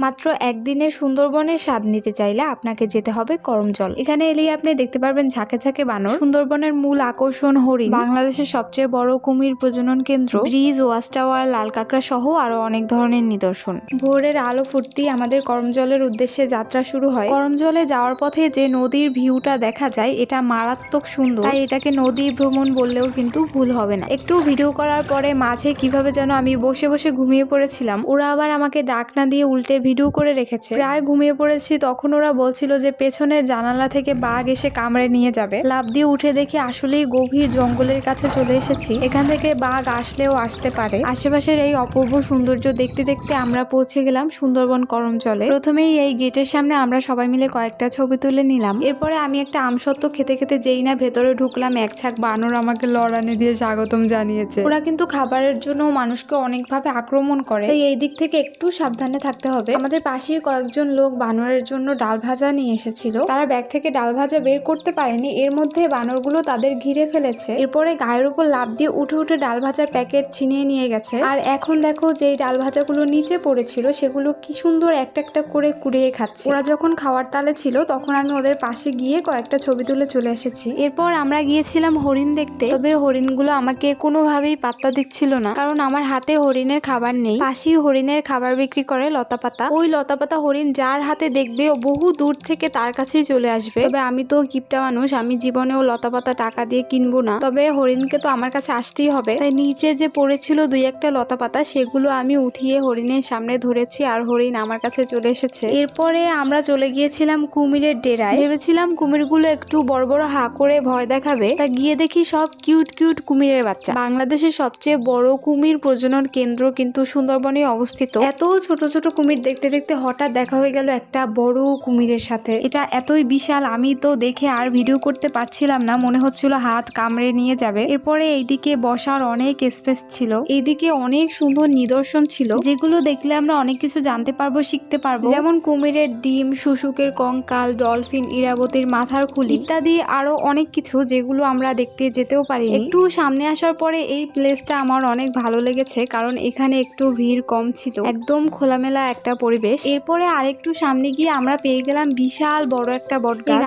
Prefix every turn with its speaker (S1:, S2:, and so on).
S1: মাত্র একদিনের সুন্দরবনের স্বাদ নিতে চাইলে আপনাকে যেতে হবে করমজল। এখানে এলেই আপনি দেখতে পারবেন ঝাঁকে ঝাঁকে বানর। সুন্দরবনের মূল আকর্ষণ হরিণ, বাংলাদেশের সবচেয়ে বড় কুমির প্রজনন কেন্দ্র, ব্রিজ, ওয়াচ টাওয়ার, লাল কাঁকড়া সহ আরো অনেক ধরনের নিদর্শন। ভোরের আলো ফুটতি আমাদের করমজলের উদ্দেশ্যে যাত্রা শুরু হয়। করমজলে যাওয়ার পথে যে নদীর ভিউটা দেখা যায় এটা মারাত্মক সুন্দর, তাই এটাকে নদী ভ্রমণ বললেও কিন্তু ভুল হবে না। একটু ভিডিও করার পরে মাঝে কিভাবে যেন আমি বসে বসে ঘুমিয়ে পড়েছিলাম। ওরা আবার আমাকে ডাক না দিয়ে উল্টে ভিডিও করে রেখেছে। প্রায় ঘুমিয়ে পড়েছি তখন ওরা বলছিল যে পেছনের জানালা থেকে বাঘ এসে কামড়ে নিয়ে যাবে। লাফ দিয়ে উঠে দেখি আসলেই গভীর জঙ্গলের কাছে চলে এসেছি। এখান থেকে বাঘ আসলেও আসতে পারে। আশেপাশের এই অপূর্ব সৌন্দর্য দেখতে দেখতে আমরা পৌঁছে গেলাম সুন্দরবন করমজলে। প্রথমেই এই গেটের সামনে আমরা সবাই মিলে কয়েকটা ছবি তুলে নিলাম। এরপরে আমি একটা আমসত্ত্ব খেতে খেতে যেই না ভেতরে ঢুকলাম, এক ছাক বানর আমাকে লড়ানি দিয়ে স্বাগতম জানিয়েছে। ওরা কিন্তু খাবারের জন্য মানুষকে অনেকভাবে আক্রমণ করে, তাই এই দিক থেকে একটু সাবধানে থাকতে হবে। আমাদের পাশেই কয়েকজন লোক বানরের জন্য ডাল ভাজা নিয়ে এসেছিল। তারা ব্যাগ থেকে ডাল ভাজা বের করতে পারেনি, এর মধ্যে বানরগুলো তাদের ঘিরে ফেলেছে। এরপরে গায়ের উপর লাফ দিয়ে উঠে উঠে ডাল ভাজার প্যাকেট ছিনিয়ে নিয়ে গেছে। আর এখন দেখো যেই ডাল ভাজাগুলো নিচে পড়েছিল সেগুলো কি সুন্দর একটা একটা করে কুড়িয়ে খাচ্ছে। ওরা যখন খাওয়ার তালে ছিল তখন আমি ওদের পাশে গিয়ে কয়েকটা ছবি তুলে চলে এসেছি। এরপর আমরা গিয়েছিলাম হরিণ দেখতে, তবে হরিণগুলো আমাকে কোনোভাবেই পাত্তা দিচ্ছিল না, কারণ আমার হাতে হরিণের খাবার নেই। পাশেই হরিণের খাবার বিক্রি করে লতাপাতা। ওই লতাপাতা হরিণ যার হাতে দেখবে ও বহু দূর থেকে তার কাছেই চলে আসবে। তবে আমি তো কিপটা মানুষ, আমি জীবনেও লতাপাতা টাকা দিয়ে কিনবো না। তবে হরিণকে তো আমার কাছে আসতেই হবে, তাই নিচে যে পড়েছিল দুই একটা লতাপাতা সেগুলো আমি উঠিয়ে হরিণের সামনে ধরেছি আর হরিণ আমার কাছে চলে এসেছে। এরপরে আমরা চলে গিয়েছিলাম কুমিরের ডেরায়। ভেবেছিলাম কুমিরগুলো একটু বড় বড় হা করে ভয় দেখাবে, তা গিয়ে দেখি সব কিউট কিউট কুমিরের বাচ্চা। বাংলাদেশের সবচেয়ে বড় কুমির প্রজনন কেন্দ্র কিন্তু সুন্দরবনে অবস্থিত। এত ছোট ছোট কুমির দেখতে দেখতে হঠাৎ দেখা হয়ে গেল একটা বড় কুমিরের সাথে। এটা এতই বিশাল আমি তো দেখে আর ভিডিও করতে পারছিলাম না, মনে হচ্ছিল হাত কামড়ে নিয়ে যাবে। এরপরে এইদিকে বসার অনেক স্পেস ছিল, এইদিকে অনেক সুন্দর নিদর্শন ছিল যেগুলো দেখলে আমরা অনেক কিছু জানতে পারবো, শিখতে পারবো। যেমন কুমিরের ডিম, শুশুকের কঙ্কাল, ডলফিন, ইরাবতীর মাথার খুলি ইত্যাদি আরো অনেক কিছু যেগুলো আমরা দেখতে যেতেও পারি। একটু সামনে আসার পরে এই প্লেসটা আমার অনেক ভালো লেগেছে, কারণ এখানে একটু ভিড় কম ছিল, একদম খোলামেলা একটা পরিবেশ। এরপরে আরেকটু সামনে গিয়ে আমরা পেয়ে গেলাম বিশাল বড় একটা বটগাছ।